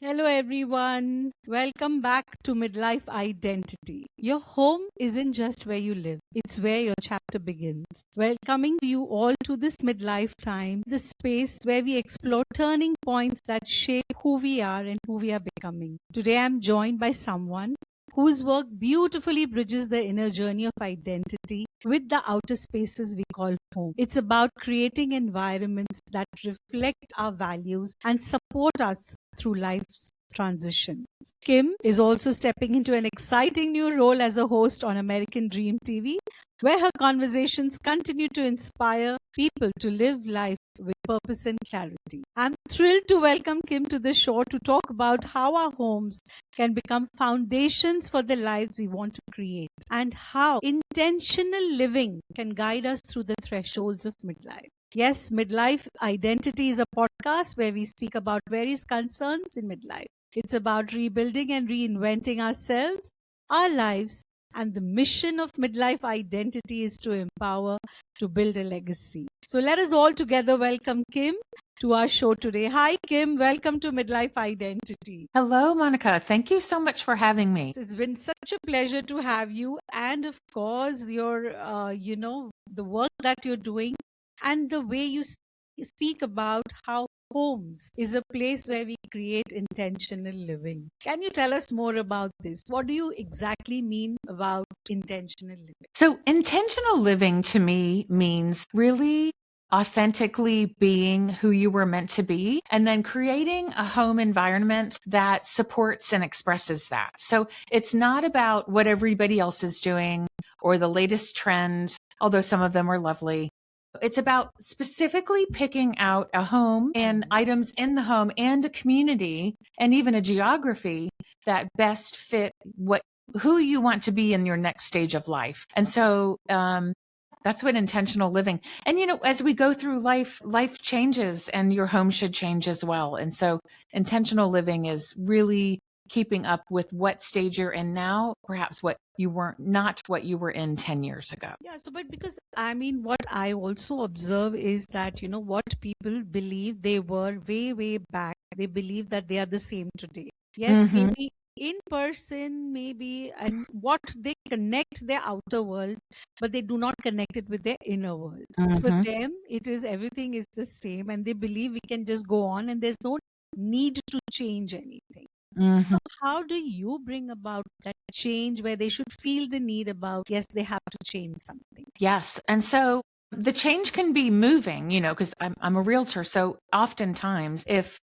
Hello, everyone. Welcome back to Midlife Identity. Your home isn't just where you live, it's where your chapter begins. Welcoming you all to this midlife time, the space where we explore turning points that shape who we are and who we are becoming. Today, I'm joined by someone whose work beautifully bridges the inner journey of identity with the outer spaces we call home. It's about creating environments that reflect our values and support us through life's transitions. Kim is also stepping into an exciting new role as a host on American Dream TV, where her conversations continue to inspire people to live life with purpose and clarity. I'm thrilled to welcome Kim to the show to talk about how our homes can become foundations for the lives we want to create and how intentional living can guide us through the thresholds of midlife. Yes, Midlife Identity is a podcast where we speak about various concerns in midlife. It's about rebuilding and reinventing ourselves, our lives, and the mission of Midlife Identity is to empower, to build a legacy. So let us all together welcome Kim to our show today. Hi, Kim. Welcome to Midlife Identity. Hello, Monica. Thank you so much for having me. It's been such a pleasure to have you, and of course, your, the work that you're doing, and the way you speak about how homes is a place where we create intentional living. Can you tell us more about this? What do you exactly mean about intentional living? So, intentional living to me means really authentically being who you were meant to be and then creating a home environment that supports and expresses that. So, it's not about what everybody else is doing or the latest trend, although some of them are lovely. It's about specifically picking out a home and items in the home and a community and even a geography that best fit who you want to be in your next stage of life. And so that's what intentional living. And as we go through life changes and your home should change as well. And so intentional living is really keeping up with what stage you're in now, perhaps what you weren't, not what you were in 10 years ago. Yeah, so but because I mean, what I also observe is that, what people believe they were way, way back, they believe that they are the same today. Yes, Mm-hmm. maybe in person, maybe, and what they connect their outer world, but they do not connect it with their inner world. For Mm-hmm. them, it is everything is the same, and they believe we can just go on, and there's no need to change anything. Mm-hmm. So, how do you bring about that change where they should feel the need about, yes, they have to change something? Yes. And so the change can be moving, because I'm a realtor. So oftentimes if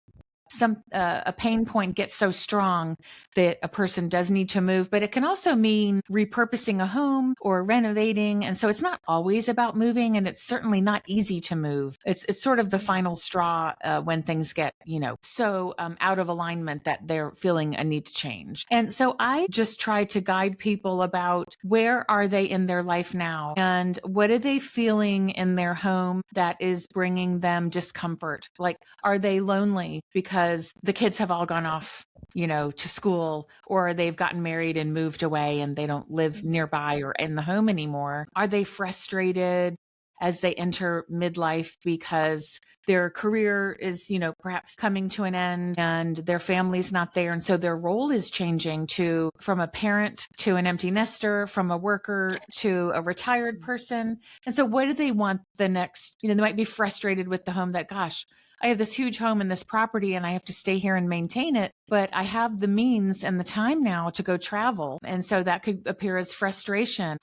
a pain point gets so strong that a person does need to move, but it can also mean repurposing a home or renovating. And so it's not always about moving, and it's certainly not easy to move. It's sort of the final straw when things get, so out of alignment that they're feeling a need to change. And so I just try to guide people about where are they in their life now and what are they feeling in their home that is bringing them discomfort. Like, are they lonely because the kids have all gone off, to school, or they've gotten married and moved away and they don't live nearby or in the home anymore? Are they frustrated as they enter midlife because their career is, perhaps coming to an end and their family's not there? And so their role is changing from a parent to an empty nester, from a worker to a retired person. And so what do they want the next, they might be frustrated with the home that, gosh, I have this huge home and this property and I have to stay here and maintain it, but I have the means and the time now to go travel. And so that could appear as frustration,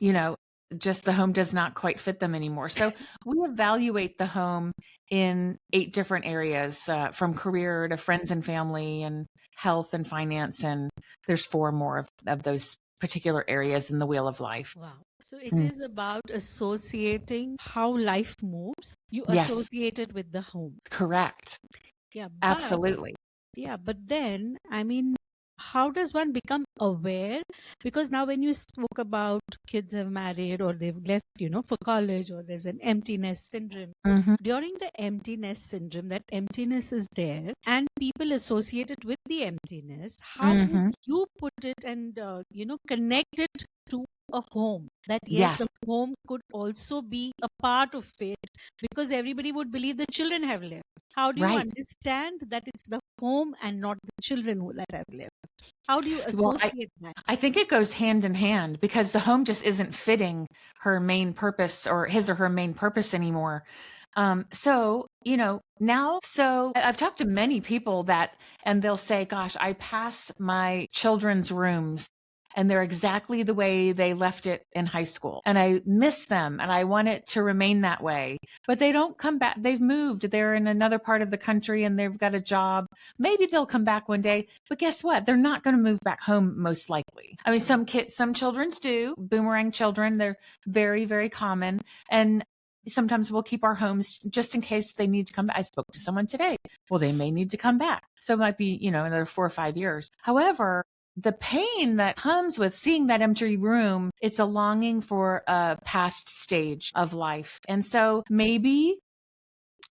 just the home does not quite fit them anymore. So we evaluate the home in 8 different areas, from career to friends and family and health and finance. And there's 4 more of those particular areas in the wheel of life. Wow. So it is about associating how life moves. You Yes, associate it with the home. correct. Yeah, Absolutely. but then I mean, how does one become aware? Because now when you spoke about kids have married or they've left, for college, or there's an emptiness syndrome. Hmm. During the emptiness syndrome, that emptiness is there and people associate it with the emptiness. How would Hmm. you put it and, connect it to a home? That yes, Yes. the home could also be a part of it, because everybody would believe the children have left. How do you Right. understand that it's the home and not the children that I've left. How do you Well, associate that? I think it goes hand in hand because the home just isn't fitting her main purpose or his or her main purpose anymore. So I've talked to many people and they'll say, gosh, I pass my children's rooms and they're exactly the way they left it in high school. And I miss them and I want it to remain that way. But they don't come back. They've moved. They're in another part of the country and they've got a job. Maybe they'll come back one day. But guess what? They're not going to move back home most likely. I mean, some children's do. Boomerang children, they're very, very common. And sometimes we'll keep our homes just in case they need to come back. I spoke to someone today. Well, they may need to come back. So it might be, another 4 or 5 years. However, the pain that comes with seeing that empty room, it's a longing for a past stage of life. And so maybe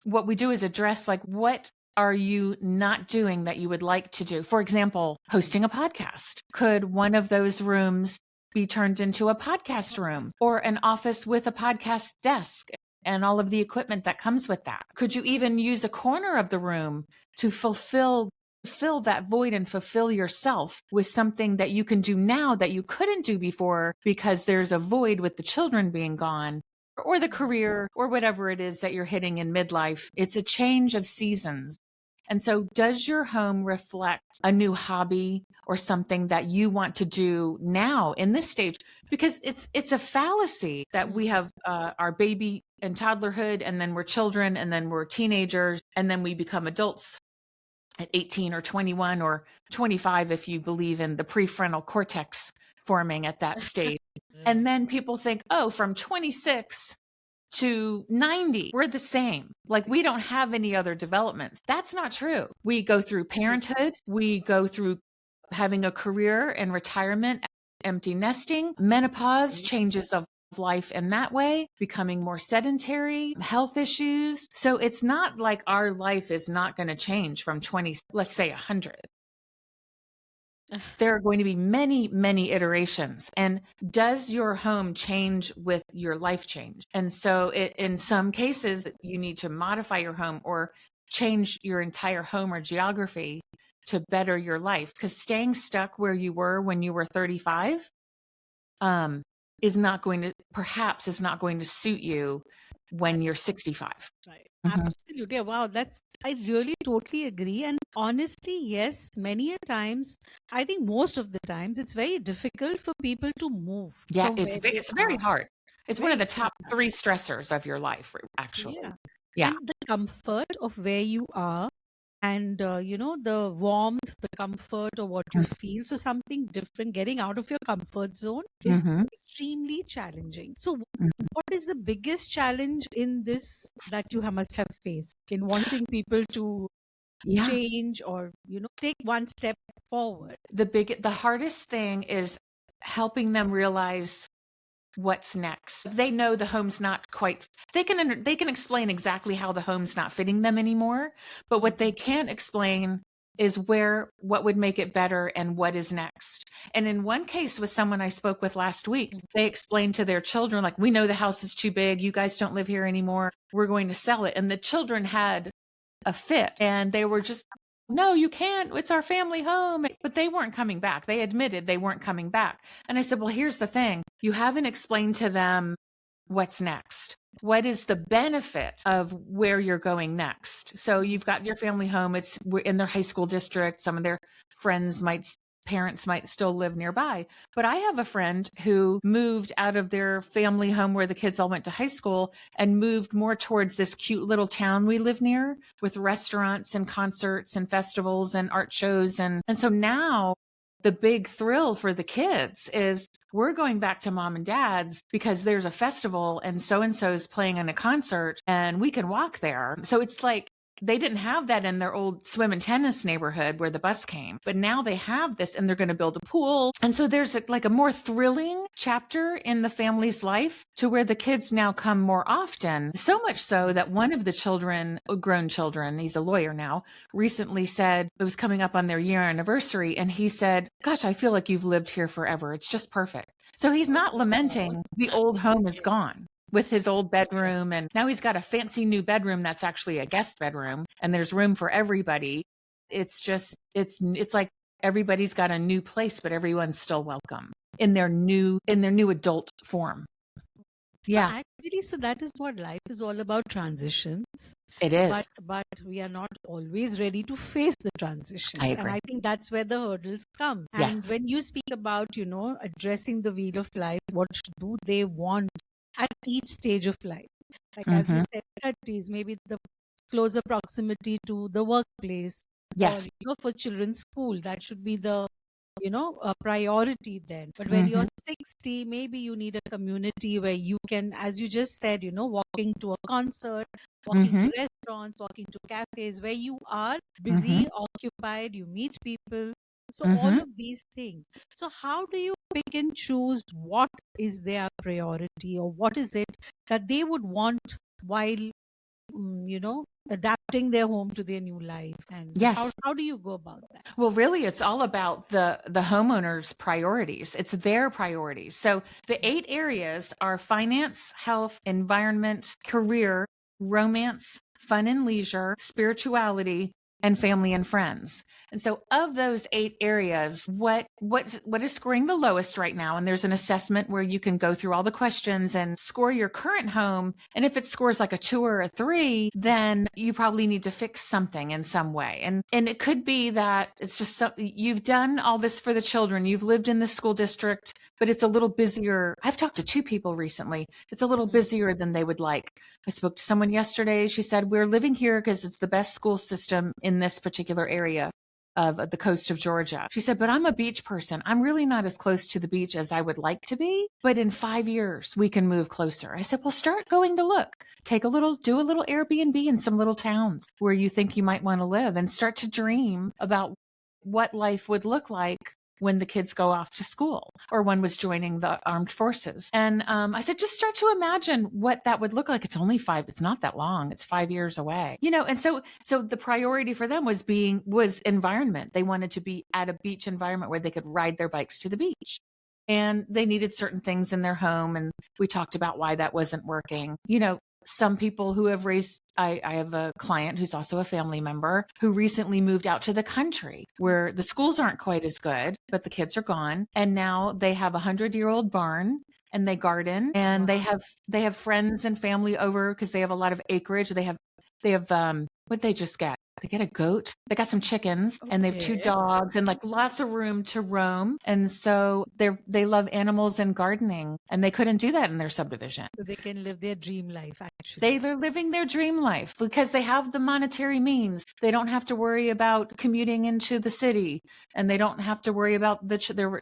what we do is address what are you not doing that you would like to do? For example, hosting a podcast. Could one of those rooms be turned into a podcast room or an office with a podcast desk and all of the equipment that comes with that? Could you even use a corner of the room to fill that void and fulfill yourself with something that you can do now that you couldn't do before because there's a void with the children being gone or the career or whatever it is that you're hitting in midlife? It's a change of seasons. And so does your home reflect a new hobby or something that you want to do now in this stage? Because it's a fallacy that we have our baby and toddlerhood, and then we're children, and then we're teenagers, and then we become adults at 18 or 21 or 25 if you believe in the prefrontal cortex forming at that stage. And then people think, oh, from 26 to 90, we're the same. We don't have any other developments. That's not true. We go through parenthood. We go through having a career and retirement, empty nesting, menopause, changes of life in that way, becoming more sedentary, health issues. So it's not like our life is not going to change from 20, let's say 100. There are going to be many, many iterations. And does your home change with your life change? And so in some cases, you need to modify your home or change your entire home or geography to better your life. Because staying stuck where you were when you were 35 is not going to suit you when you're 65. Right. Mhm. Absolutely. Wow, I really totally agree. And honestly, yes, many a times, I think most of the times, it's very difficult for people to move Yeah, from where they it's very are. hard. It's one of Very the top 3 stressors of your life, actually. Yeah. Yeah. And the comfort of where you are and, the warmth, the comfort of what you feel. So something different, getting out of your comfort zone is Mhm. extremely challenging. So Mhm. what is the biggest challenge in this that you must have faced in wanting people to Yeah. change or, take one step forward? The hardest thing is helping them realize what's next. They know the home's not quite, they can explain exactly how the home's not fitting them anymore, but what they can't explain is what would make it better and what is next. And in one case with someone I spoke with last week, they explained to their children, we know the house is too big. You guys don't live here anymore. We're going to sell it. And the children had a fit and they were just, no, you can't. It's our family home. But they weren't coming back. They admitted they weren't coming back. And I said, well, here's the thing. You haven't explained to them what's next. What is the benefit of where you're going next? So you've got your family home. We're in their high school district. Some of their parents might still live nearby. But I have a friend who moved out of their family home where the kids all went to high school and moved more towards this cute little town we live near with restaurants and concerts and festivals and art shows. And so now the big thrill for the kids is we're going back to mom and dad's because there's a festival and so is playing in a concert and we can walk there. So it's they didn't have that in their old swim and tennis neighborhood where the bus came, but now they have this and they're going to build a pool. And so there's a more thrilling chapter in the family's life to where the kids now come more often. So much so that one of the children, grown children, he's a lawyer now, recently said it was coming up on their year anniversary. And he said, gosh, I feel like you've lived here forever. It's just perfect. So he's not lamenting the old home is gone with his old bedroom. And now he's got a fancy new bedroom that's actually a guest bedroom and there's room for everybody. it's just, it's like everybody's got a new place, but everyone's still welcome in their new adult form. So Yeah, actually, so that is what life is all about, transitions. it But is. we are not always ready to face the I transitions. And agree. I think that's where the hurdles come. And Yes. when you speak about, addressing the wheel of life, what do they want at each stage of life? Like as you Mm-hmm. said, 30s, maybe the closer proximity to the workplace, or Yes. for children's school, that should be the a priority then. But when Mm-hmm. you're 60, maybe you need a community where you can, as you just said, walking to a concert, walking Mm-hmm. to restaurants, walking to cafes, where you are Mm-hmm. busy, occupied, you meet people. So all Mm-hmm. of these things. So how do you pick and choose what is their priority, or what is it that they would want while adapting their home to their new life? And how Yes. how do you go about that? Well, really, it's all about the homeowner's priorities. It's their priorities. So the 8 areas are finance, health, environment, career, romance, fun and leisure, spirituality, and family and friends. And so of those 8 areas, what is scoring the lowest right now? And there's an assessment where you can go through all the questions and score your current home. And if it scores like a 2 or a 3, then you probably need to fix something in some way. And it could be that it's just you've done all this for the children. You've lived in the school district, but it's a little busier. I've talked to 2 people recently. It's a little busier than they would like. I spoke to someone yesterday. She said, we're living here because it's the best school system in this particular area of the coast of Georgia. She said, but I'm a beach person. I'm really not as close to the beach as I would like to be, but in 5 years we can move closer. I said, well, start going to look. Do a little Airbnb in some little towns where you think you might want to live, and start to dream about what life would look like when the kids go off to school, or one was joining the armed forces. And I said, just start to imagine what that would look like. It's only 5, it's not that long. It's 5 years away, and so the priority for them was environment. They wanted to be at a beach environment where they could ride their bikes to the beach. And they needed certain things in their home. And we talked about why that wasn't working. Some people who have raised, I have a client who's also a family member who recently moved out to the country where the schools aren't quite as good, but the kids are gone. And now they have a 100-year-old barn, and they garden, and Wow. they have friends and family over because they have a lot of acreage. They have what they just get. They get a goat. They got some chickens, and they have 2 Okay. dogs, and like lots of room to roam. And so they love animals and gardening, and they couldn't do that in their subdivision. So they can live their dream life, actually. They're living their dream life because they have the monetary means. They don't have to worry about commuting into the city, and they don't have to worry about they're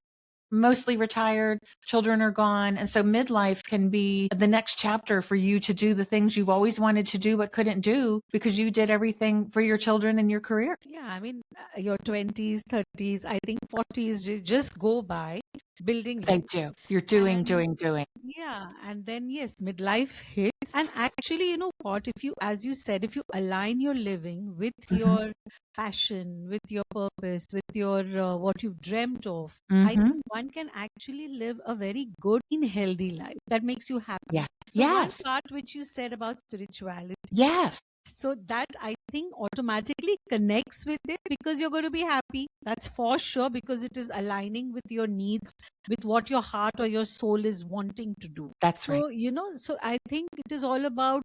mostly retired, children are gone. And so midlife can be the next chapter for you to do the things you've always wanted to do but couldn't do because you did everything for your children and your career. Yeah, I mean, your 20s, 30s, I think 40s just go by building They life. do. You're doing, And doing, doing. yeah, and then yes, midlife hits. And actually, you know what? If you, as you said, if you align your living with Mm-hmm. your passion, with your purpose, with your what you've dreamt of, I Mm-hmm. think one can actually live a very good and healthy life that makes you happy. Yeah. So one Yes. part which you said about spirituality, Yes. so that I think automatically connects with it, because you're going to be happy. That's for sure, because it is aligning with your needs, with what your heart or your soul is wanting to do. That's right. So, so I think it is all about,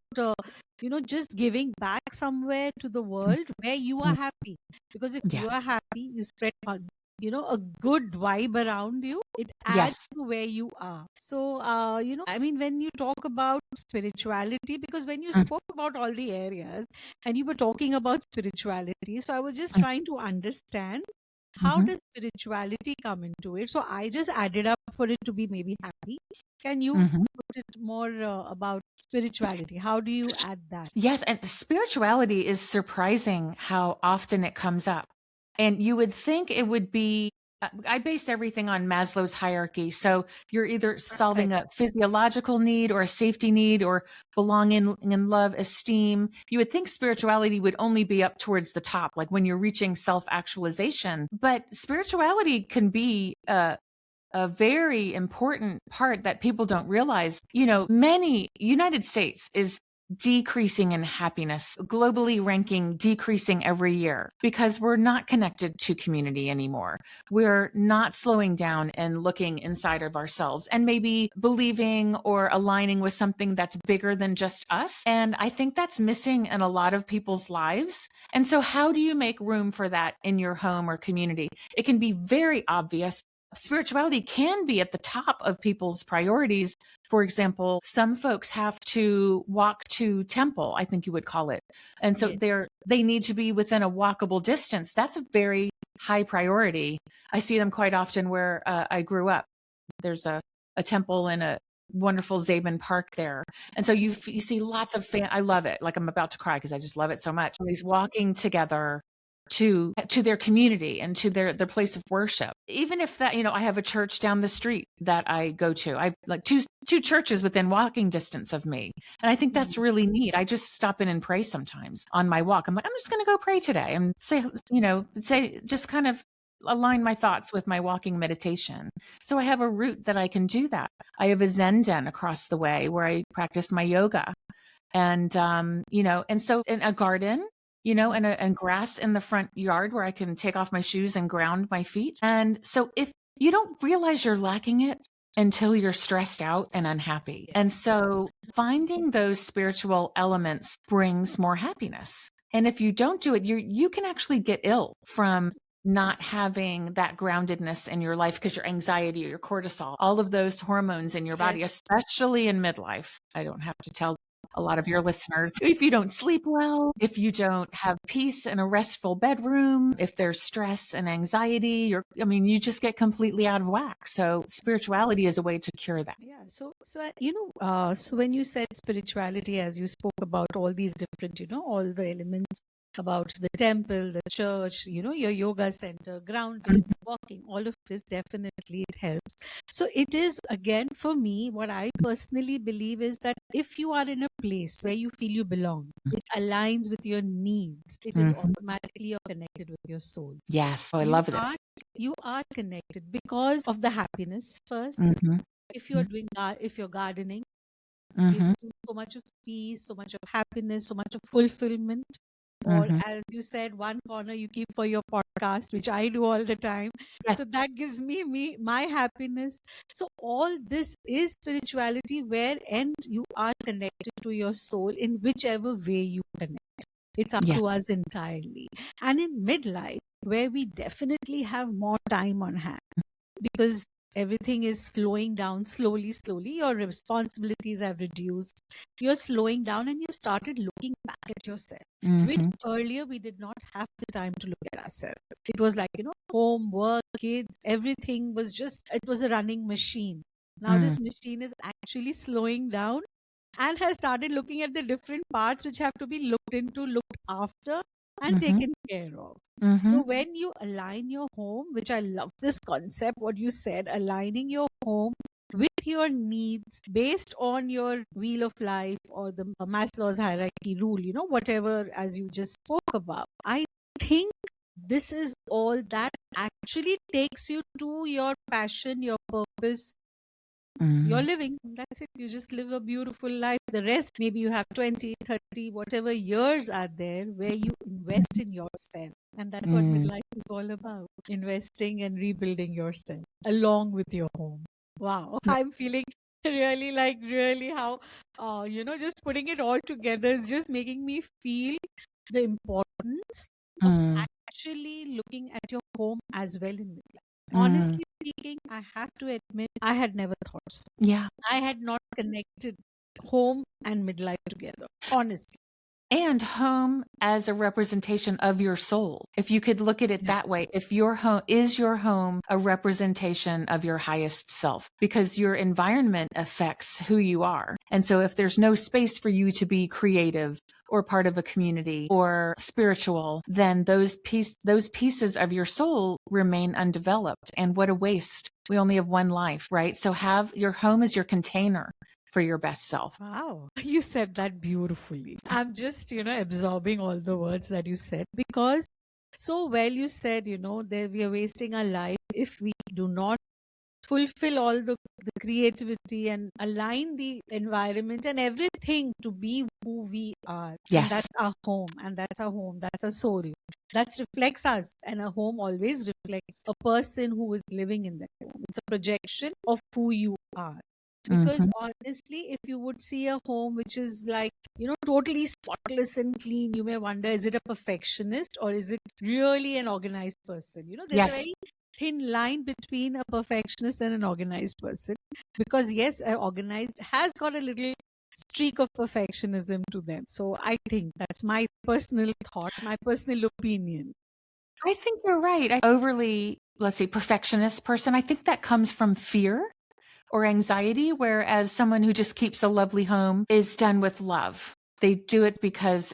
just giving back somewhere to the world where you are Mhm. happy. Because if Yeah. you are happy, you spread, a good vibe around you, it adds Yes. to where you are. So, I mean, when you talk about spirituality, because when you Mm, spoke about all the areas and you were talking about spirituality, so I was just mm, trying to understand how mhm, does spirituality come into it. So I just added up for it to be maybe happy. Can you mhm. put it more about spirituality? How do you add that? Yes, and spirituality is surprising how often it comes up. And you would think it would be, I base everything on Maslow's hierarchy. So you're either Right. solving a physiological need or a safety need or belonging in love, esteem. You would think spirituality would only be up towards the top, like when you're reaching self-actualization. But spirituality can be a very important part that people don't realize. Many United States is decreasing in happiness, globally ranking decreasing every year because we're not connected to community anymore. We're not slowing down and looking inside of ourselves and maybe believing or aligning with something that's bigger than just us. And I think that's missing in a lot of people's lives. And so how do you make room for that in your home or community? It can be very obvious. Spirituality can be at the top of people's priorities. For example, some folks have to walk to temple, I think you would call it. And so Yes. they need to be within a walkable distance. That's a very high priority. I see them quite often where I grew up. There's a temple in a wonderful Zabin Park there. And so you see lots of I love it. Like I'm about to cry because I just love it so much. Always walking together to their community and to their place of worship. Even if that, I have a church down the street that I go to. I like two churches within walking distance of me. And I think that's really neat. I just stop in and pray sometimes on my walk. I'm like, I'm just going to go pray today and say just kind of align my thoughts with my walking meditation. So I have a route that I can do that. I have a Zen den across the way where I practice my yoga. And and so in a garden, and grass in the front yard where I can take off my shoes and ground my feet. And so if you don't realize you're lacking it until you're stressed out and unhappy. And so finding those spiritual elements brings more happiness. And if you don't do it, you can actually get ill from not having that groundedness in your life because your anxiety or your cortisol, all of those hormones in your body, especially in midlife. I don't have to tell a lot of your listeners, if you don't sleep well, if you don't have peace in a restful bedroom, if there's stress and anxiety, you just get completely out of whack. So spirituality is a way to cure that. Yeah. So when you said spirituality, as you spoke about all these different, all the elements about the temple, the church, your yoga center, grounding, walking, all of this, definitely it helps. So it is, again, for me, what I personally believe is that if you are in a place where you feel you belong, it aligns with your needs, it is automatically you're connected with your soul. Yes. Oh, I You love are this. you are connected because of the happiness first. If you're if you're gardening, gives you so much of peace, so much of happiness, so much of fulfillment. Or as you said, one corner you keep for your podcast, which I do all the time. Yes. So that gives me my happiness. So all this is spirituality where and you are connected to your soul in whichever way you connect. It's up Yeah. to us entirely. And in midlife, where we definitely have more time on hand because everything is slowing down slowly, your responsibilities have reduced, you're slowing down and you've started looking back at yourself, which earlier we did not have the time to look at ourselves. It was like, home, work, kids, everything was just, it was a running machine. Now this machine is actually slowing down and has started looking at the different parts which have to be looked into, looked after, and taken care of. So when you align your home, which I love this concept, what you said, aligning your home with your needs based on your wheel of life or the Maslow's hierarchy rule, whatever as you just spoke about. I think this is all that actually takes you to your passion, your purpose, you're living. That's it. You just live a beautiful life. The rest, maybe you have 20, 30, whatever years are there where you invest in yourself. And that's what midlife is all about, investing and rebuilding yourself along with your home. Wow. I'm feeling really how, just putting it all together is just making me feel the importance of actually looking at your home as well in midlife. Honestly speaking, I have to admit, I had never thought so. Yeah. I had not connected home and midlife together, honestly. And home as a representation of your soul. If you could look at it that way, if your home is your home a representation of your highest self, because your environment affects who you are. And so if there's no space for you to be creative or part of a community or spiritual, then those pieces of your soul remain undeveloped. And what a waste. We only have one life, right? So have your home as your container for your best self. Wow. You said that beautifully. I'm just, absorbing all the words that you said because so well you said, that we are wasting our life if we do not fulfill all the creativity and align the environment and everything to be who we are. And Yes. that's our home. And that's our home. That's our soul. That reflects us. And a home always reflects a person who is living in that home. It's a projection of who you are. Because Mhm. honestly, if you would see a home which is like, totally spotless and clean, you may wonder, is it a perfectionist or is it really an organized person? There's a Yes. very thin line between a perfectionist and an organized person. Because, yes, an organized has got a little streak of perfectionism to them. So I think that's my personal thought, my personal opinion. I think you're right. Overly, let's say, perfectionist person, I think that comes from fear or anxiety, whereas someone who just keeps a lovely home is done with love. They do it because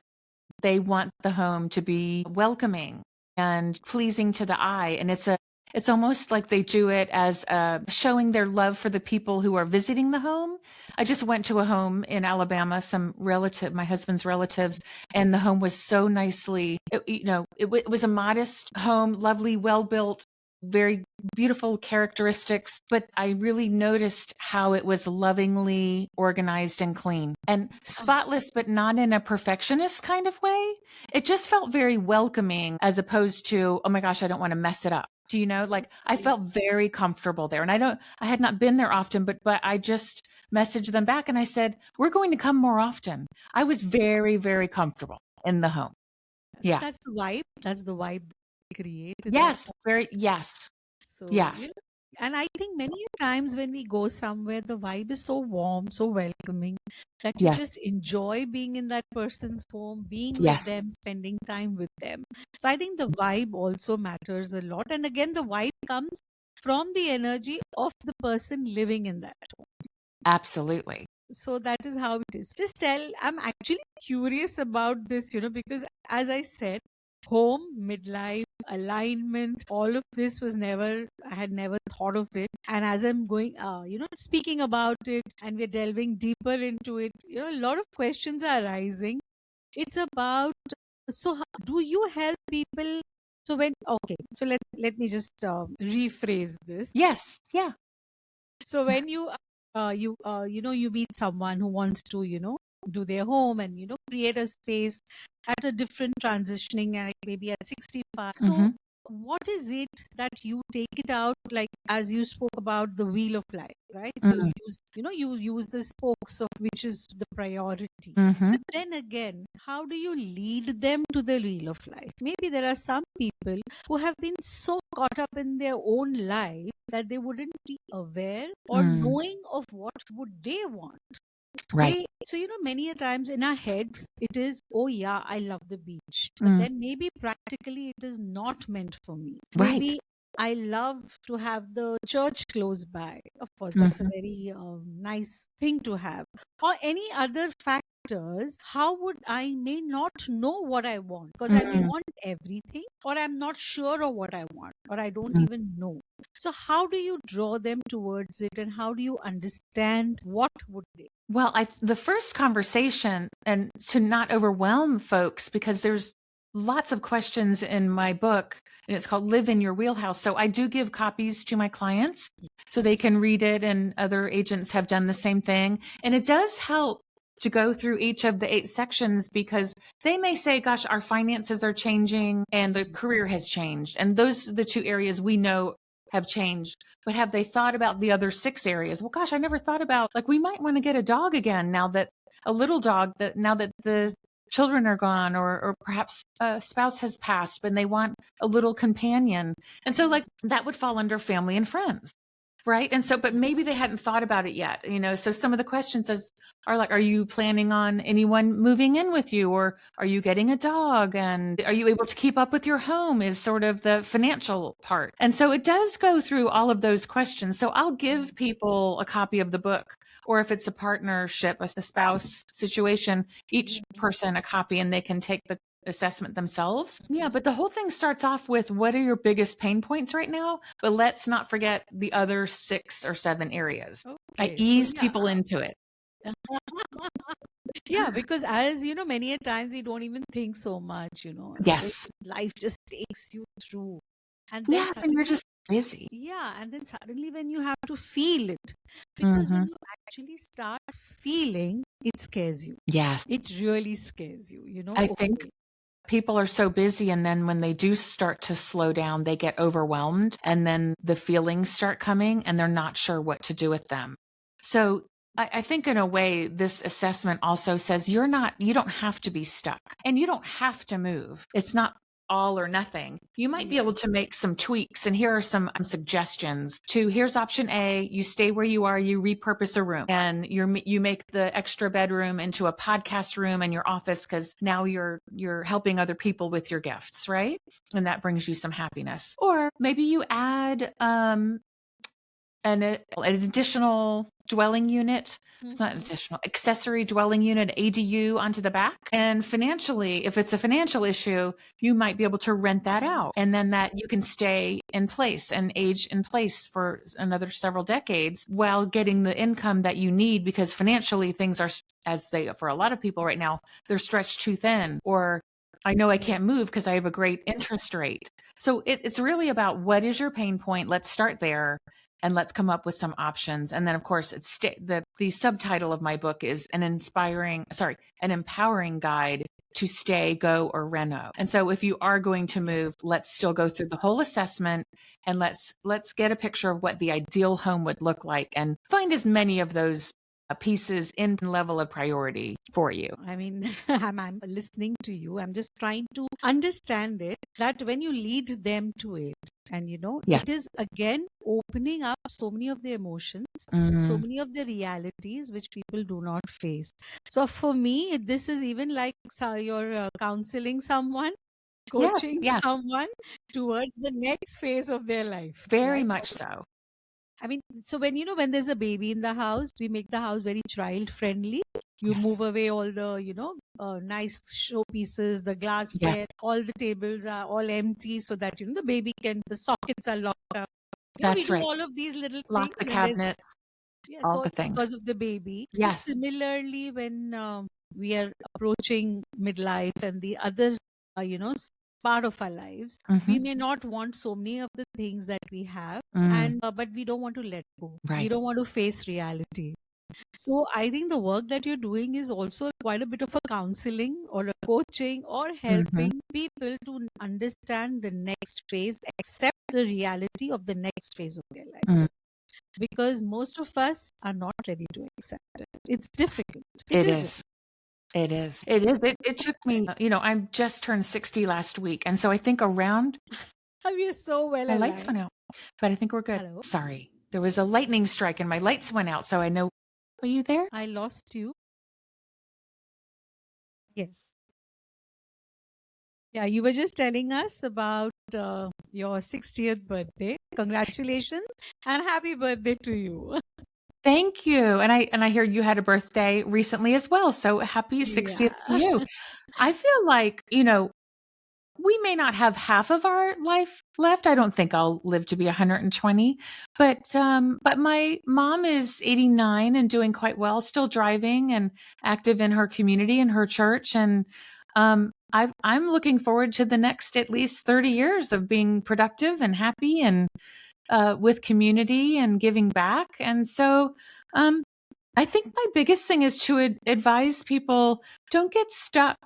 they want the home to be welcoming and pleasing to the eye. And it's almost like they do it as showing their love for the people who are visiting the home. I just went to a home in Alabama, my husband's relatives, and the home was so nicely, it was a modest home, lovely, well built, very beautiful characteristics, but I really noticed how it was lovingly organized and clean and spotless, but not in a perfectionist kind of way. It just felt very welcoming as opposed to, oh my gosh, I don't want to mess it up. Do you know? Like I felt very comfortable there. And I had not been there often, but I just messaged them back and I said, we're going to come more often. I was very, very comfortable in the home. So Yeah. that's the vibe. That's the vibe they create in that. Yes. Very, yes. So, Yes. and I think many a times when we go somewhere, the vibe is so warm, so welcoming that you Yes. just enjoy being in that person's home, being with Yes. them, spending time with them. So I think the vibe also matters a lot. And again, the vibe comes from the energy of the person living in that home. Absolutely. So that is how it is. Just tell, I'm actually curious about this, because as I said, home, midlife, alignment, all of this was never, I had never thought of it. And as I'm going, speaking about it and we're delving deeper into it, a lot of questions are arising. It's about, so do you help people? So okay, so let me just rephrase this. Yes. Yeah. So when you meet someone who wants to do their home and create a space at a different transitioning, like maybe at 65. Mm-hmm. So what is it that you take it out, like as you spoke about the wheel of life, right? Mm-hmm. You use the spokes of which is the priority. Mm-hmm. But then again, how do you lead them to the wheel of life? Maybe there are some people who have been so caught up in their own life that they wouldn't be aware or Mm. knowing of what would they want. Right. So many a times in our heads it is, oh yeah, I love the beach, but Mm. then maybe practically it is not meant for me. Right. Maybe I love to have the church close by. Of course, that's a Mm-hmm. very nice thing to have. Or any other factors, how would I may not know what I want because I may Mm. want everything, or I'm not sure of what I want, or I don't Mm. even know. So how do you draw them towards it, and how do you understand what would they? Well, the first conversation, and to not overwhelm folks, because there's lots of questions in my book, and it's called Live in Your Wheelhouse. So I do give copies to my clients so they can read it, and other agents have done the same thing. And it does help to go through each of the 8 sections because they may say, gosh, our finances are changing and the career has changed. And those are the 2 areas we know have changed. But have they thought about the other 6 areas? Well, gosh, I never thought about, like, we might want to get a dog again now that a little dog, that now that the children are gone, or perhaps a spouse has passed and they want a little companion. And so, like, that would fall under family and friends. Right. And so, but maybe they hadn't thought about it yet, so some of the questions are like, are you planning on anyone moving in with you, or are you getting a dog? And are you able to keep up with your home is sort of the financial part. And so it does go through all of those questions. So I'll give people a copy of the book, or if it's a partnership, a spouse situation, each person a copy, and they can take the assessment themselves. Yeah, but the whole thing starts off with, what are your biggest pain points right now? But let's not forget the other 6 or 7 areas. I Okay, so ease people into it. yeah, because as many a times we don't even think so much, Yes. life just takes you through. And then Yeah, and suddenly, you're just busy. Yeah, and then suddenly when you have to feel it, because Hmm. when you actually start feeling, it scares you. Yes. It really scares you, I think okay. people are so busy, and then when they do start to slow down, they get overwhelmed, and then the feelings start coming and they're not sure what to do with them. So I think in a way, this assessment also says you don't have to be stuck and you don't have to move. It's not all or nothing. You might be able Yes. to make some tweaks. And here are some suggestions to here's option A. You stay where you are, you repurpose a room, and you make the extra bedroom into a podcast room in your office because now you're helping other people with your gifts, right? And that brings you some happiness. Or maybe you add an additional dwelling unit. It's not an Mhm. additional accessory dwelling unit, ADU, onto the back. And financially, if it's a financial issue, you might be able to rent that out. And then that you can stay in place and age in place for another several decades while getting the income that you need, because financially things are, as they, for a lot of people right now, they're stretched too thin, or I know I Yeah. can't move because I have a great interest rate. So it's really about what is your pain point. Let's start there and let's come up with some options. And then, of course, the subtitle of my book is an empowering guide to stay, go, or reno. And so, if you are going to move, let's still go through the whole assessment and let's get a picture of what the ideal home would look like, and find as many of those pieces in level of priority for you. I mean, I'm listening to you. I'm just trying to understand it, that when you lead them to it, and Yeah. it is again opening up so many of the emotions, so Mm, many of the realities which people do not face. So for me, this is even like you're counseling someone, yeah. coaching Yeah. someone towards the next phase of their life, Very right? much so. I mean, so when when there's a baby in the house, we make the house very child friendly. You Yes. move away all the nice showpieces, the Yeah. glassware, all the tables are all empty, so that the baby can, the sockets are locked up. We That's do right. all of these little things Lock the when there's, cabinets, yes, all all the things. because of the baby. So Yes. similarly, when we are approaching midlife and the other, part of our lives, we Hmm. may not want so many of the things that we have, Mm, and but we don't want to let go. We right. don't want to face reality. So I think the work that you're doing is also quite a bit of a counseling or a coaching or Hmm. helping people to understand the next phase, accept the reality of the next phase of their Mm, life, because most of us are not ready to accept it. It's difficult. It it is is. difficult. It is. It is. It took me, I just turned 60 last week. And so I think around We are so well my lights aligned. went out, but I think we're good. Hello. Sorry. There was a lightning strike and my lights went out. So I know. Are you there? I lost you. Yes. Yeah, you were just telling us about your 60th birthday. Congratulations and happy birthday to you. Thank you. And I hear you had a birthday recently as well. So happy 60th to Yeah. you. I feel like, we may not have half of our life left. I don't think I'll live to be 120, but my mom is 89 and doing quite well, still driving and active in her community and her church. And I'm looking forward to the next at least 30 years of being productive and happy and with community and giving back. And so um, I think my biggest thing is to advise people, don't get stuck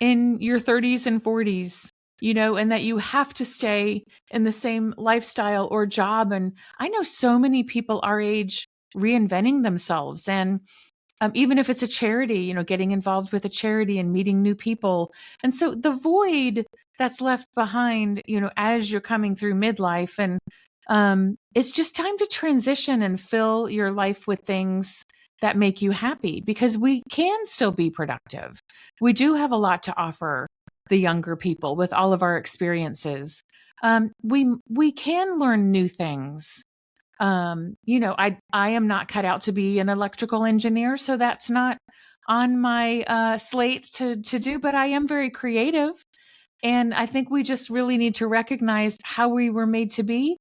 in your 30s and 40s, and that you have to stay in the same lifestyle or job. And I know so many people our age reinventing themselves. And even if it's a charity, getting involved with a charity and meeting new people. And so the void that's left behind, as you're coming through midlife, and it's just time to transition and fill your life with things that make you happy, because we can still be productive. We do have a lot to offer the younger people with all of our experiences. We can learn new things. I am not cut out to be an electrical engineer, so that's not on my slate to do, but I am very creative. And I think we just really need to recognize how we were made to be.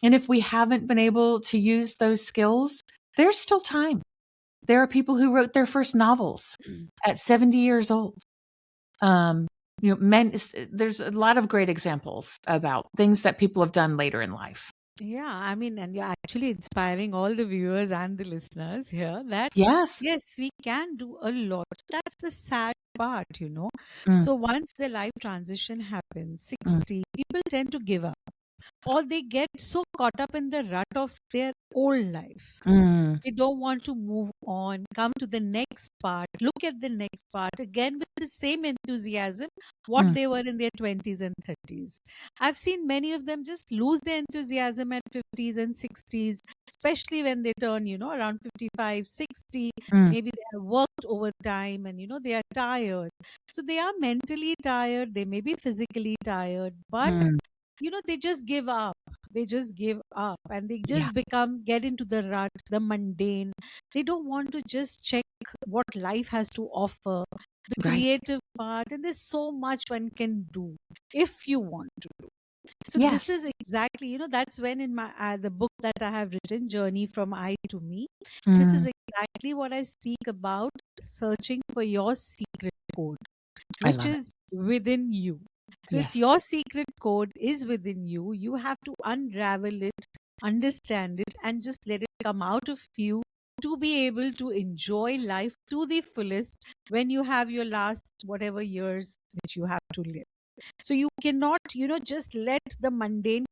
And if we haven't been able to use those skills, there's still time. There are people who wrote their first novels at 70 years old. Um, there's a lot of great examples about things that people have done later in life. Yeah, I mean, and you're actually inspiring all the viewers and the listeners here that Yes. yes, we can do a lot. That's the sad part. Mm, So once the life transition happens, mm, 60, people tend to give up, or they get so caught up in the rut of their old life. mm, They don't want to move on, come to the next part, look at the next part again with the same enthusiasm what mm, they were in their 20s and 30s. I've seen many of them just lose their enthusiasm at 50s and 60s, especially when they turn around 55, 60. mm, Maybe they have worked overtime and they are tired. So they are mentally tired, they may be physically tired, but mm. they just give up. They just give up and they Yeah. just get into the rut, the mundane. They don't want to just check what life has to offer, the Right. creative part, and there's so much one can do if you want to do. So this Yes. is exactly that's when in my the book that I have written, Journey from I to Me, this is Mm, exactly what I speak about: searching for your secret code, I which love it. is within you. So it's Yes. your secret code is within you. You have to unravel it, understand it, and just let it come out of you to be able to enjoy life to the fullest when you have your last whatever years which you have to live. So you cannot just let the mundane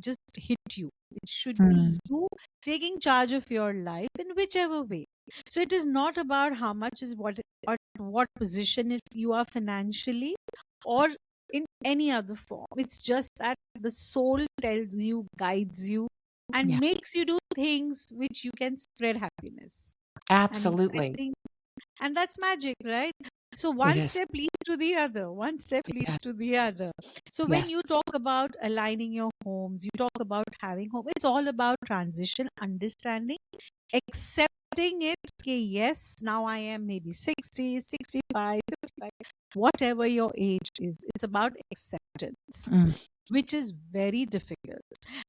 just hit you. It should Mm, be you taking charge of your life in whichever way. So it is not about how much is what or what position if you are financially or in any other form. It's just that the soul tells you, guides you, and yeah. makes you do things which you can spread happiness. And I Absolutely. think and that's magic, right? So It one is. step leads to the other, one step It leads does. to the other. So when Yes. you talk about aligning your homes, you talk about having home, it's all about transition, understanding, accepting it. Okay, yes, now I am maybe 60, 65, 55, whatever your age is. It's about acceptance, Mm, which is very difficult.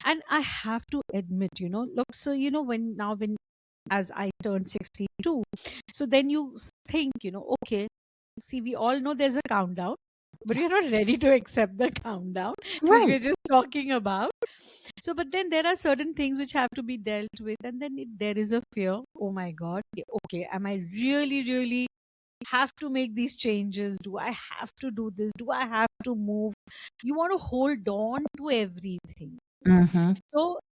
And I have to admit, look, so when as I turned 62. So then you think, okay, see, we all know there's a countdown, but yeah. we're not ready to accept the countdown because Right. we're just talking about. So, but then there are certain things which have to be dealt with, and then there is a fear. Oh my God, okay, am I really, really have to make these changes? Do I have to do this? Do I have to move? You want to hold on to everything. Mm-hmm.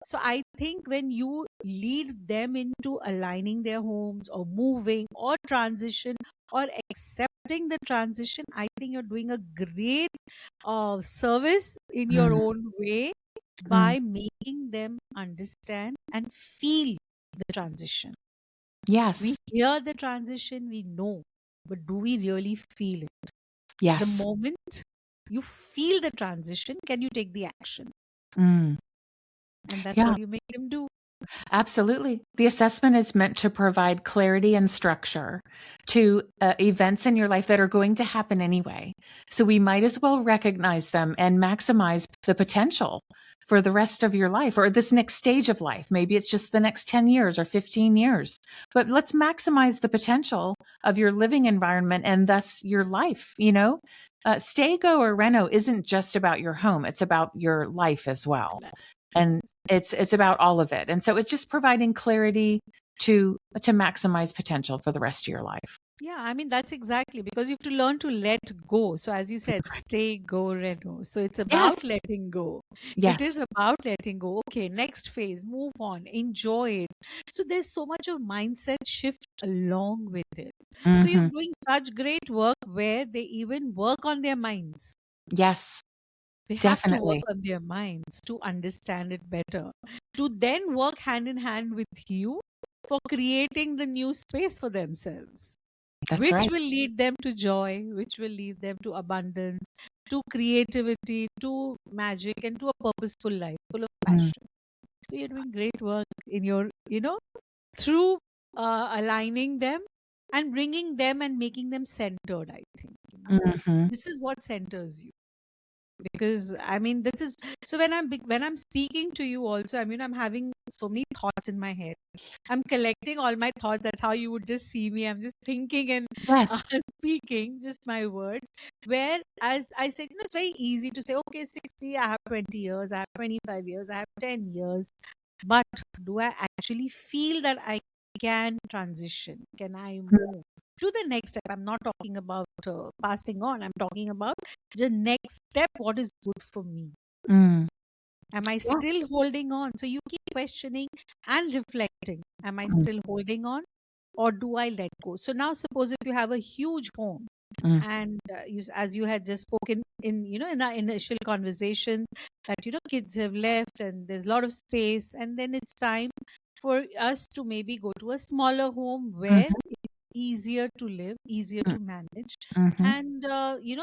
So I think when you lead them into aligning their homes or moving or transition or accepting the transition, I think you're doing a great service in your Mm, own way mm. by making them understand and feel the transition. We Yes. hear the transition, we know, but do we really feel it? The Yes. moment you feel the transition, can you take the action? Mm. And that's Yeah. what you make them do. Absolutely. The assessment is meant to provide clarity and structure to events in your life that are going to happen anyway. So we might as well recognize them and maximize the potential for the rest of your life or this next stage of life. Maybe it's just the next 10 years or 15 years, but let's maximize the potential of your living environment and thus your life. Stay, go, or reno isn't just about your home, it's about your life as well. And Yes. it's about all of it. And so it's just providing clarity to maximize potential for the rest of your life. Yeah, I mean, that's exactly because you have to learn to let go. So, as you said, Right. stay, go, reno. So, it's about Yes. letting go. It Yes. is about letting go. Okay, next phase, move on, enjoy it. So, there's so much of mindset shift along with it. So, you're Hmm. doing such great work where they even work on their minds. Yes, They have to work definitely. on their minds to understand it better, to then work hand in hand with you for creating the new space for themselves, That's which right. will lead them to joy, which will lead them to abundance, to creativity, to magic, and to a purposeful life full of Mm, passion. So you're doing great work in through aligning them and bringing them and making them centered. I think mhm. this is what centers you. because I mean this is so when I'm speaking to you also, I mean I'm having so many thoughts in my head. I'm collecting all my thoughts. That's how you would just see me. I'm just thinking and Yes. speaking just my words. Where, as I said, it's very easy to say, okay, 60, I have 20 years, I have 25 years, I have 10 years. But do I actually feel that I can transition? Can I move to the next step? I'm not talking about passing on. I'm talking about the next step. What is good for me? Mm. Am I Yeah. still holding on? So you keep questioning and reflecting. Am I Mm. still holding on, or do I let go? So now, suppose if you have a huge home, Mm. and as you had just spoken in, in our initial conversation, that kids have left and there's a lot of space, and then it's time for us to maybe go to a smaller home where Mhm. it's easier to live, easier Mm. to manage, Mhm. and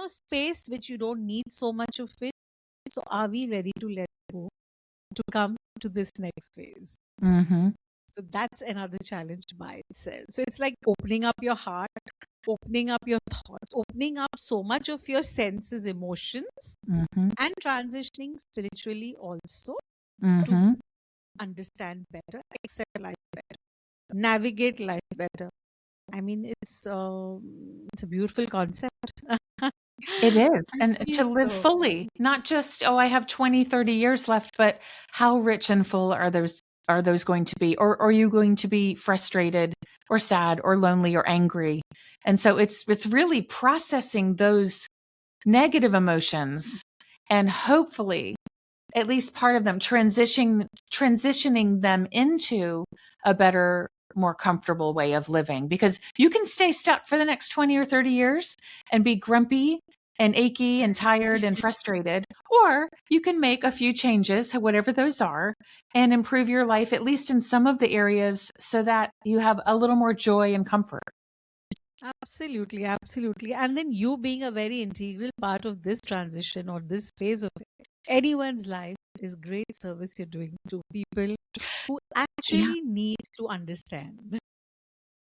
space which you don't need so much of it. So are we ready to let go, to come to this next phase? Mhm. So that's another challenge by itself. So it's like opening up your heart, opening up your thoughts, opening up so much of your senses, emotions, Mhm. and transitioning spiritually also to Mhm. understand better, accept life better, navigate life better. I mean, it's a beautiful concept. It is. I And to feel live so. fully, not just, oh, I have 20, 30 years left, but how rich and full are those going to be? Or are you going to be frustrated or sad or lonely or angry? And so it's really processing those negative emotions and hopefully at least part of them transitioning them into a better, more comfortable way of living, because you can stay stuck for the next 20 or 30 years and be grumpy and achy and tired and frustrated, or you can make a few changes, whatever those are, and improve your life at least in some of the areas so that you have a little more joy and comfort. Absolutely, absolutely. And then you being a very integral part of this transition or this phase of anyone's life is great service you're doing to people who Yeah. actually need to understand.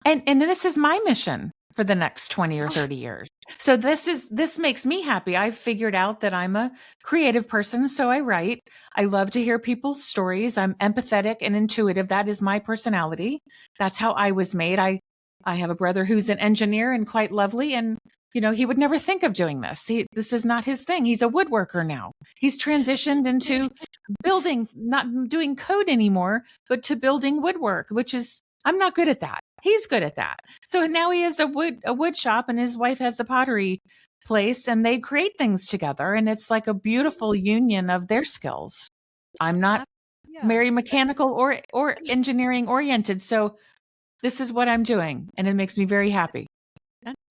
And this is my mission for the next 20 or 30 years. So this makes me happy. I've figured out that I'm a creative person, so I write. I love to hear people's stories. I'm empathetic and intuitive. That is my personality. That's how I was made. I have a brother who's an engineer and quite lovely, and he would never think of doing this. This is not his thing. He's a woodworker now. He's transitioned into building, not doing code anymore, but to building woodwork, which is, I'm not good at that. He's good at that. So now he has a wood shop and his wife has a pottery place and they create things together and it's like a beautiful union of their skills. I'm not Ab- Yeah, very mechanical or engineering oriented, so this is what I'm doing and it makes me very happy.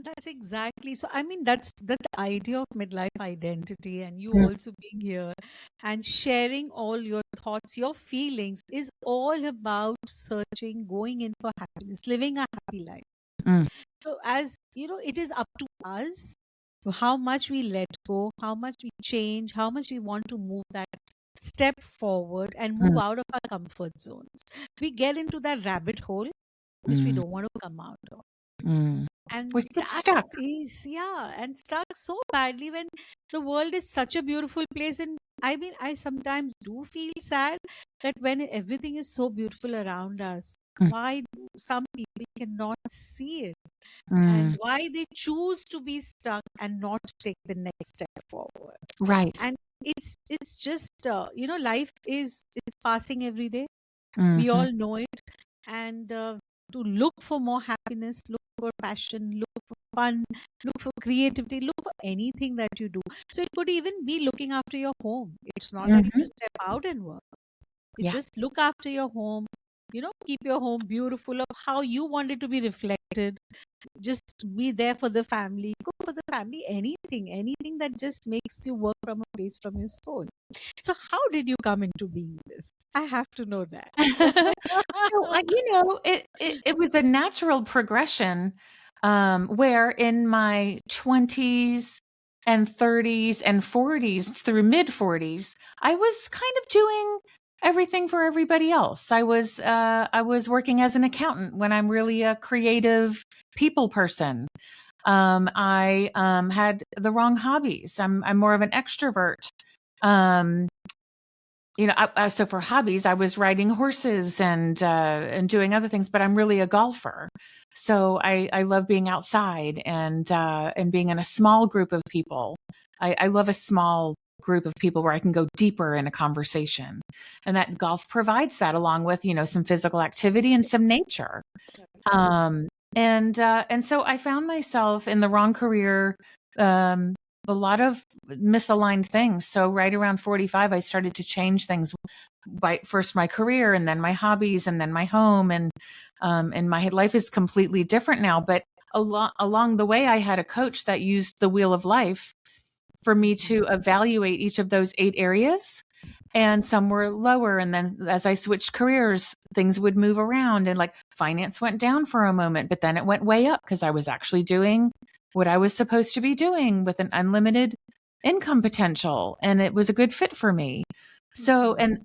that's exactly. So, I mean, that's the idea of midlife identity, and you Mm. also being here and sharing all your thoughts, your feelings is all about searching, going in for happiness, living a happy life. Mm. So, as you know, it is up to us. So, how much we let go, how much we change, how much we want to move that step forward and move Mm. out of our comfort zones. We get into that rabbit hole which we Mm. don't want to come out of. Mm. We And get that stuck. is, yeah, and stuck so badly when the world is such a beautiful place. And I mean, I sometimes do feel sad that when everything is so beautiful around us, Mm. why do some people cannot see it? And Mm. why they choose to be stuck and not take the next step forward? Right. And it's just life is it's passing every day. We Mhm. all know it. And to look for more happiness, look for passion, look for fun, look for creativity, look for anything that you do. So it could even be looking after your home. It's not that you Mhm. just step out and work. You Yeah. just look after your home, keep your home beautiful of how you want it to be reflected. Just be there for the family, cook for the family, anything that just makes you work from a place from your soul. So how did you come into being this? I have to know that. So, it was a natural progression, where in my 20s and 30s and 40s through mid-40s, I was kind of doing everything for everybody else. I was working as an accountant when I'm really a creative people person. I had the wrong hobbies. I'm more of an extrovert. Um, so for hobbies, I was riding horses and doing other things, but I'm really a golfer. So I love being outside and being in a small group of people. I love a small group of people where I can go deeper in a conversation. And that golf provides that, along with, some physical activity and some nature. Um, and so I found myself in the wrong career, um, a lot of misaligned things. So right around 45, I started to change things, by first my career, and then my hobbies, and then my home, and my life is completely different now. But along the way, I had a coach that used the wheel of life for me to evaluate each of those 8 areas. And some were lower. And then as I switched careers, things would move around, and like finance went down for a moment, but then it went way up because I was actually doing what I was supposed to be doing with an unlimited income potential. And it was a good fit for me. So, and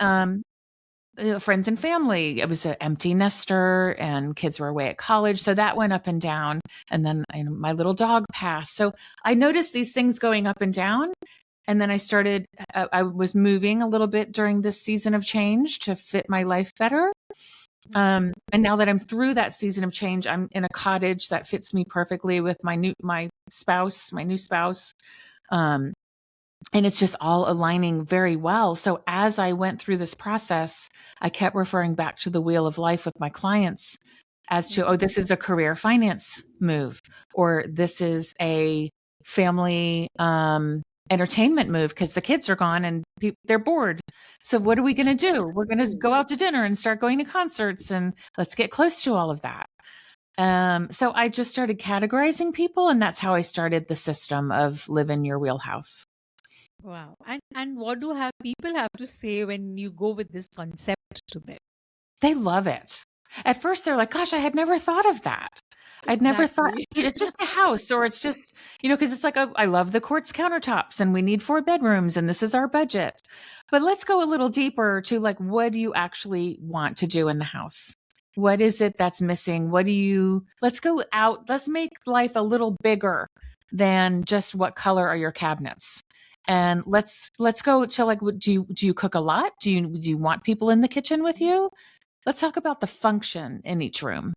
friends and family. It was an empty nester, and kids were away at college. So that went up and down. And then my little dog passed. So I noticed these things going up and down. And then I was moving a little bit during this season of change to fit my life better. And now that I'm through that season of change, I'm in a cottage that fits me perfectly with my new spouse. And it's just all aligning very well. So as I went through this process, I kept referring back to the wheel of life with my clients as to, this is a career finance move, or this is a family entertainment move because the kids are gone and they're bored. So what are we going to do? We're going to go out to dinner and start going to concerts, and let's get close to all of that. So I just started categorizing people, and that's how I started the system of live in your wheelhouse. Wow. And what do people have to say when you go with this concept to them? They love it. At first, they're like, gosh, I had never thought of that. I'd never thought it's just a house, or it's just, because it's like, I love the quartz countertops and we need 4 bedrooms and this is our budget. But let's go a little deeper to like, what do you actually want to do in the house? What is it that's missing? Let's go out. Let's make life a little bigger than just what color are your cabinets. And let's go to like, do you cook a lot? Do you want people in the kitchen with you? Let's talk about the function in each room.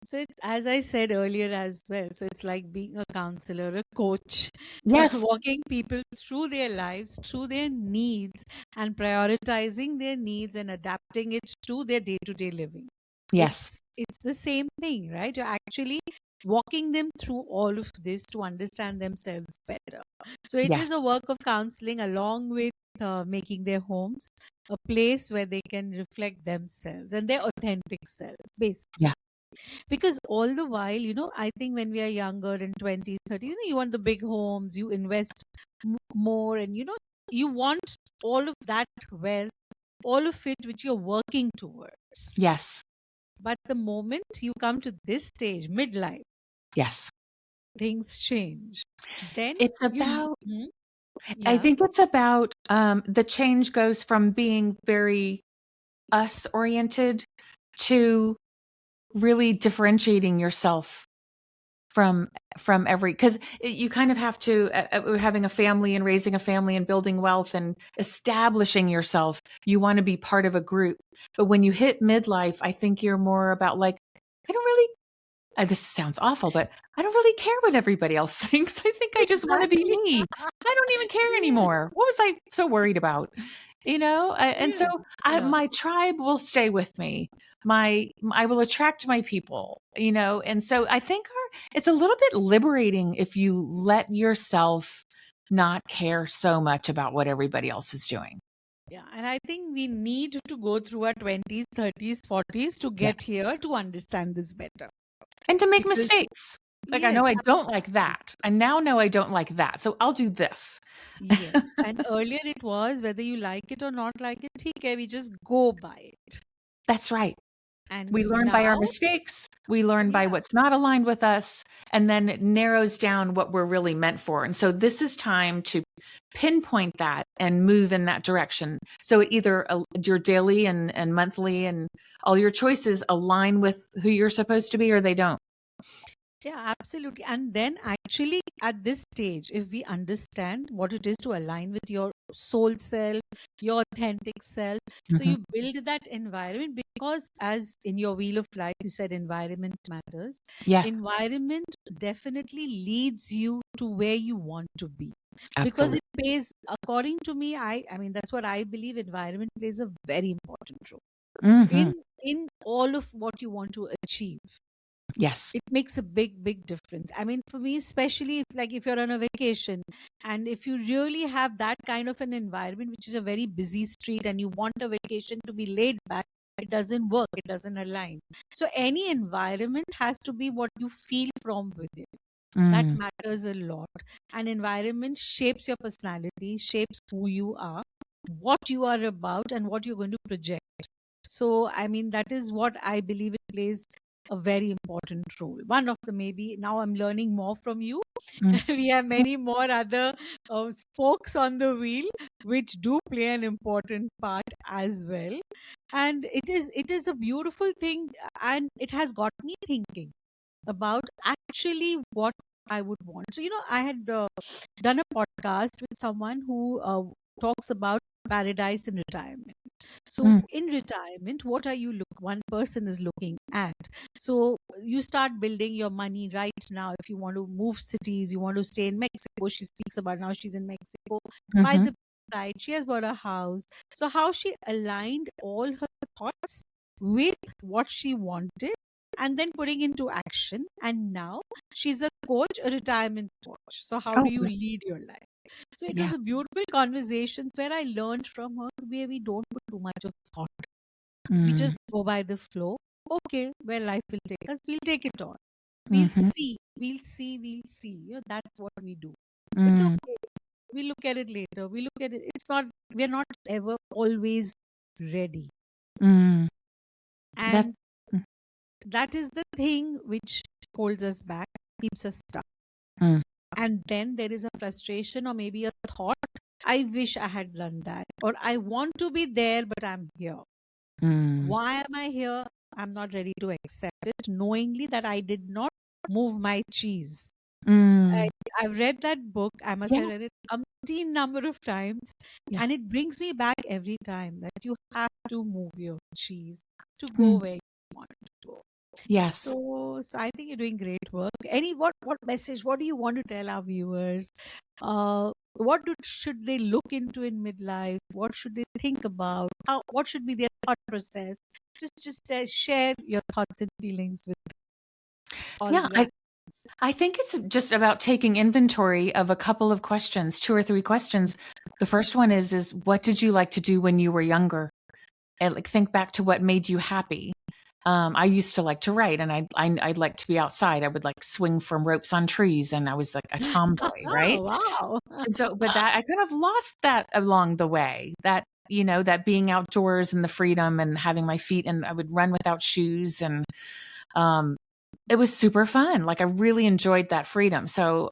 So it's, as I said earlier as well, so it's like being a counselor, a coach, Yes. walking people through their lives, through their needs, and prioritizing their needs and adapting it to their day-to-day living. Yes. It's the same thing, right? You're actually walking them through all of this to understand themselves better. So it is a work of counseling, along with making their homes a place where they can reflect themselves and their authentic selves, basically. Yeah. Because all the while, I think when we are younger, in 20s, 30s, you want the big homes, you invest more, and you want all of that wealth, all of it which you're working towards. Yes. But the moment you come to this stage, midlife, yes, things change. Then it's about, Yeah. I think it's about, the change goes from being very us oriented to really differentiating yourself from because you kind of have to, having a family and raising a family and building wealth and establishing yourself, you want to be part of a group. But when you hit midlife, I think you're more about like, I don't really, this sounds awful, but I don't really care what everybody else thinks. I think I just want to be me. I don't even care anymore. What was I so worried about? And so my tribe will stay with me. I will attract my people, and so I think it's a little bit liberating if you let yourself not care so much about what everybody else is doing. Yeah, and I think we need to go through our 20s, 30s, 40s to get here to understand this better. And to make mistakes. Like, I know I don't like that. I now know I don't like that. So I'll do this. Yes. And earlier it was whether you like it or not like it, okay, we just go by it. That's right. And we learn by our mistakes. We learn by what's not aligned with us. And then it narrows down what we're really meant for. And so this is time to pinpoint that and move in that direction. So either your daily and monthly and all your choices align with who you're supposed to be, or they don't. Yeah, absolutely. And then, actually, at this stage, if we understand what it is to align with your soul self, your authentic self, so Hmm. you build that environment because, as in your wheel of life, you said environment matters. Yes, Environment definitely leads you to where you want to be because absolutely. it plays, according to me, I mean, that's what I believe. Environment plays a very important role Hmm. in all of what you want to achieve. Yes. It makes a big difference. I mean, for me, especially if, like, if you're on a vacation and if you really have that kind of an environment, which is a very busy street, and you want a vacation to be laid back, it doesn't work, it doesn't align. So any environment has to be what you feel from within. That Mm. matters a lot. And environment shapes your personality, shapes who you are, what you are about, and what you're going to project. So, I mean, that is what I believe it plays a very important role. One of the, maybe now I'm learning more from you. Mm. We have many more other spokes on the wheel which do play an important part as well. And it is a beautiful thing, and it has got me thinking about actually what I would want. So, I had done a podcast with someone who talks about paradise in retirement. So, Mm. in retirement, what are you one person is looking at? So, you start building your money right now. If you want to move cities, you want to stay in Mexico. She speaks about now she's in Mexico. By Hmm. the side, she has bought a house. So, how she aligned all her thoughts with what she wanted and then putting into action. And now she's a coach, a retirement coach. So, how Oh, do you lead your life? So, it yeah. was a beautiful conversation where I learned from her where we don't put too much of thought. We Mm. just go by the flow. Okay, where life will take us, we'll take it on. We'll Hmm. see, we'll see, we'll see. That's what we do. It's Mm. okay. We look at it later. We look at it. It's not, we're not ever always ready. Mm. That's. And that is the thing which holds us back, keeps us stuck. Mm. And then there is a frustration or maybe a thought, I wish I had done that. Or I want to be there, but I'm here. Mm. Why am I here? I'm not ready to accept it, knowingly that I did not move my cheese. I, Mm. I've read that book. I must have Yeah. read it umpteen number of times. Yeah. And it brings me back every time that you have to move your cheese to go Mm. where you want to go. Yes. So I think you're doing great work. What message? What do you want to tell our viewers? Should they look into in midlife? What should they think about? What should be their thought process? Just share your thoughts and feelings with all Yeah. the audience. I think it's just about taking inventory of a couple of questions, two or three questions. The first one is what did you like to do when you were younger? And like think back to what made you happy. I used to like to write, and I'd like to be outside. I would like swing from ropes on trees, and I was like a tomboy, right? Oh, And so, but that I kind of lost that along the way. That that being outdoors and the freedom and having my feet, and I would run without shoes, and um, it was super fun. Like I really enjoyed that freedom. So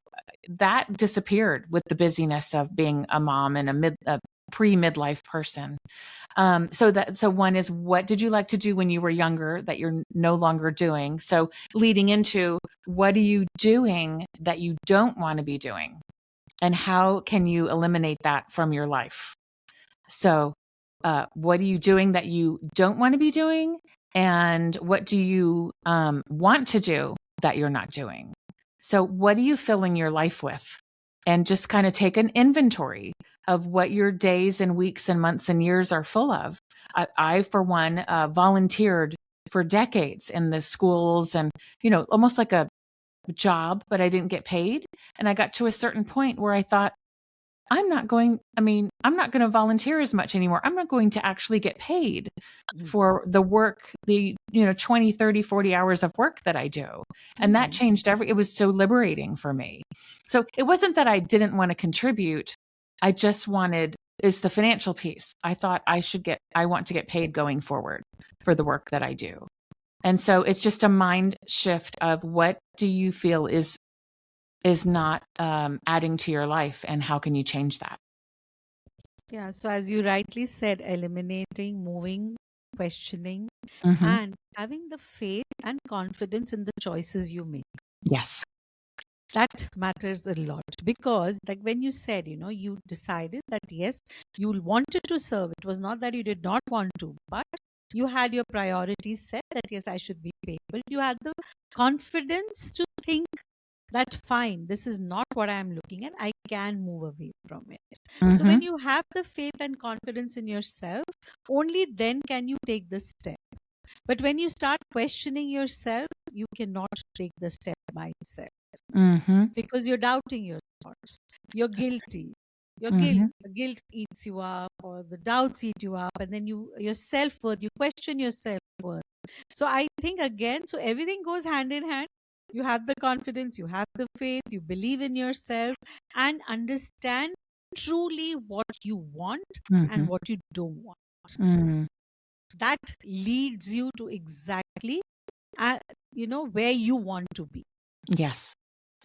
that disappeared with the busyness of being a mom and a pre midlife person. So one is what did you like to do when you were younger that you're no longer doing? So leading into what are you doing that you don't want to be doing? And how can you eliminate that from your life? So, what are you doing that you don't want to be doing? And what do you want to do that you're not doing? So, what are you filling your life with? And just kind of take an inventory of what your days and weeks and months and years are full of. I for one, volunteered for decades in the schools and, almost like a job, but I didn't get paid. And I got to a certain point where I thought, I'm not going to volunteer as much anymore. I'm not going to actually get paid for the work, the, 20, 30, 40 hours of work that I do. And that mhm. changed it was so liberating for me. So it wasn't that I didn't want to contribute. I just wanted is the financial piece. I thought I want to get paid going forward for the work that I do. And so it's just a mind shift of what do you feel is not adding to your life and how can you change that. Yeah. So as you rightly said, eliminating, moving, questioning, Hmm. and having the faith and confidence in the choices you make. Yes. That matters a lot, because like when you said, you decided that yes, you wanted to serve. It was not that you did not want to, but you had your priorities set that yes, I should be faithful. You had the confidence to think that fine, this is not what I am looking at, I can move away from it. So Mm-hmm. when you have the faith and confidence in yourself, only then can you take the step. But when you start questioning yourself, you cannot take the step by itself, Mm-hmm. because you're doubting your thoughts. You're guilty. Mm-hmm. The guilt eats you up, or the doubts eat you up, and then your self worth, you question your self worth. So I think again, so everything goes hand in hand. You have the confidence, you have the faith, you believe in yourself, and understand truly what you want Mm-hmm. and what you don't want. Mm. That leads you to exactly, uh, where you want to be. Yes.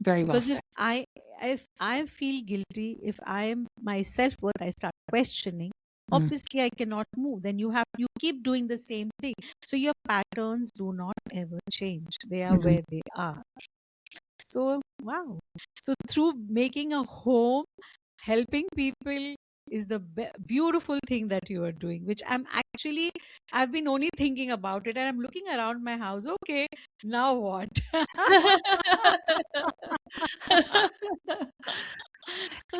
Very well Because said. if I feel guilty, if I am my self worth, I start questioning, Mm. obviously I cannot move. Then you keep doing the same thing, so your patterns do not ever change. They are Mm. where they are. So wow. So through making a home, helping people is the beautiful thing that you are doing, which I've been only thinking about it, and I'm looking around my house. Okay, now what?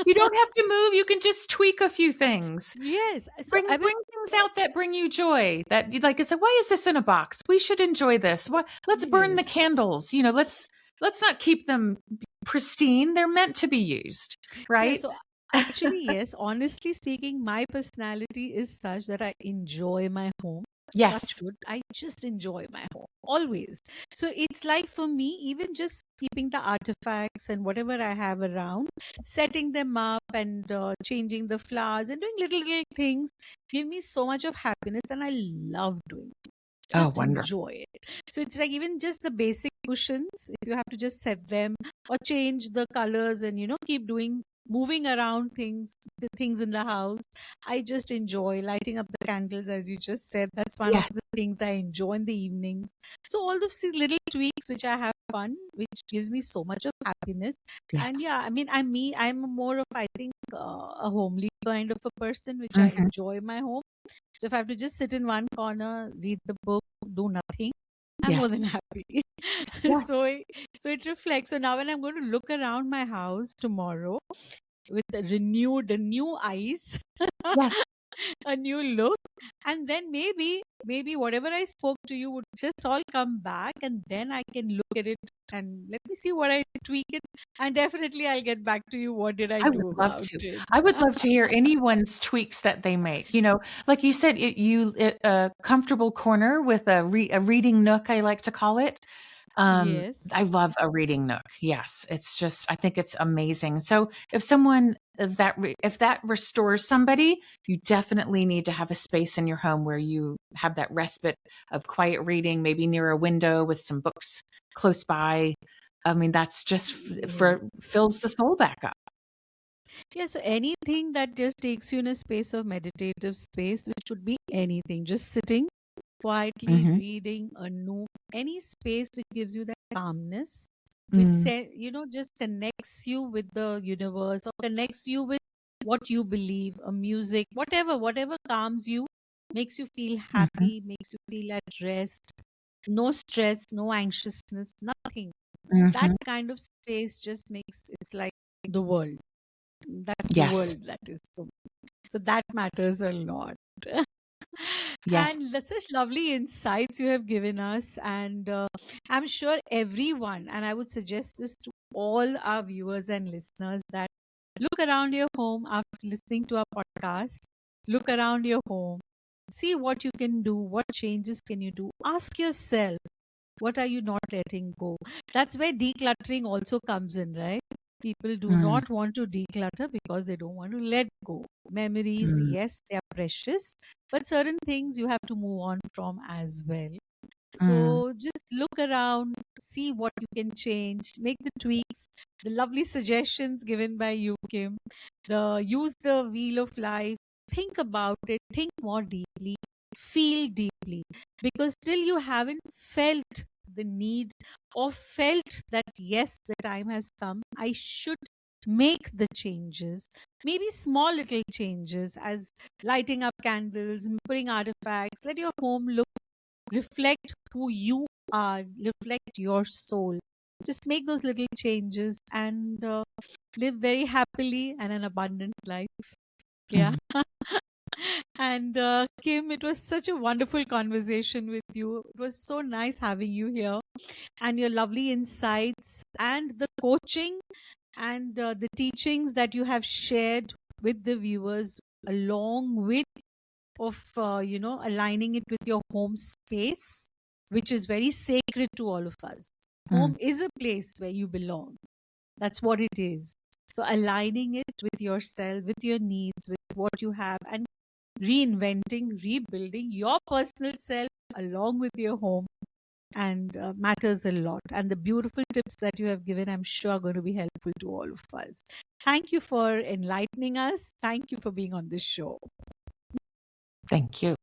You don't have to move. You can just tweak a few things. Yes. So Bring I mean, bring things out that bring you joy. That you like. It's like, why is this in a box? We should enjoy this. What? Let's burn the yes. candles. Let's not keep them pristine. They're meant to be used, Yeah. right? So actually, yes, honestly speaking, my personality is such that I enjoy my home. Touch Yes. wood, I just enjoy my home always. So it's like for me, even just keeping the artifacts and whatever I have around, setting them up and changing the flowers and doing little things give me so much of happiness, and I love doing Oh, just wonderful. enjoy it. So it's like even just the basic cushions, if you have to just set them or change the colors and keep doing moving around the things in the house. I just enjoy lighting up the candles, as you just said. That's one of Yes. the things I enjoy in the evenings. So all those little tweaks which I have fun, which gives me so much of happiness. Yes. And yeah, I mean, I'm more of, I think, a homely kind of a person, which I Hmm. enjoy my home. So if I have to just sit in one corner, read the book, do nothing, I'm more Yes. than happy. Yes. so it, so it reflects. So now when I'm going to look around my house tomorrow with a new eyes, Yes. a new look, and then maybe whatever I spoke to you would just all come back, and then I can look at it and let me see what I tweak it, and definitely I'll get back to you. What did I I would do love about to. it? I would love to hear anyone's tweaks that they make. Like you said, a comfortable corner with a reading nook, I like to call it. Yes. I love a reading nook. Yes, it's just I think it's amazing. So if that restores somebody, you definitely need to have a space in your home where you have that respite of quiet reading, maybe near a window with some books close by. I mean, that's just Yes. for fills the soul back up. Yeah, so anything that just takes you in a space of meditative space, which would be anything, just sitting quietly, Hmm. reading a nook, any space which gives you that calmness, which Mm. just connects you with the universe or connects you with what you believe, a music, whatever calms you, makes you feel Mhm. happy, makes you feel at rest, no stress, no anxiousness, nothing. That Mhm. kind of space just makes it's like the world. That's the Yes. world that is so that matters a lot. Yes. And that's such lovely insights you have given us, and I'm sure everyone, and I would suggest this to all our viewers and listeners, that look around your home after listening to our podcast. Look around your home, see what you can do, what changes can you do, ask yourself, what are you not letting go? That's where decluttering also comes in, right? People do Mm. not want to declutter because they don't want to let go. Memories, Mm. yes, they are precious, but certain things you have to move on from as well. Mm. So just look around, see what you can change, make the tweaks, the lovely suggestions given by you, Kim. Use the wheel of life, think about it, think more deeply, feel deeply, because still you haven't felt the need or felt that yes, the time has come, I should make the changes, maybe small little changes, as lighting up candles, putting artifacts, let your home look, reflect who you are, reflect your soul. Just make those little changes and live very happily and an abundant life. Yeah. Mhm. And Kim, it was such a wonderful conversation with you. It was so nice having you here, and your lovely insights and the coaching and the teachings that you have shared with the viewers, along with of aligning it with your home space, which is very sacred to all of us. Mm. Home is a place where you belong. That's what it is. So aligning it with yourself, with your needs, with what you have, and reinventing, rebuilding your personal self along with your home, and matters a lot. And the beautiful tips that you have given, I'm sure, are going to be helpful to all of us. Thank you for enlightening us. Thank you for being on this show. Thank you.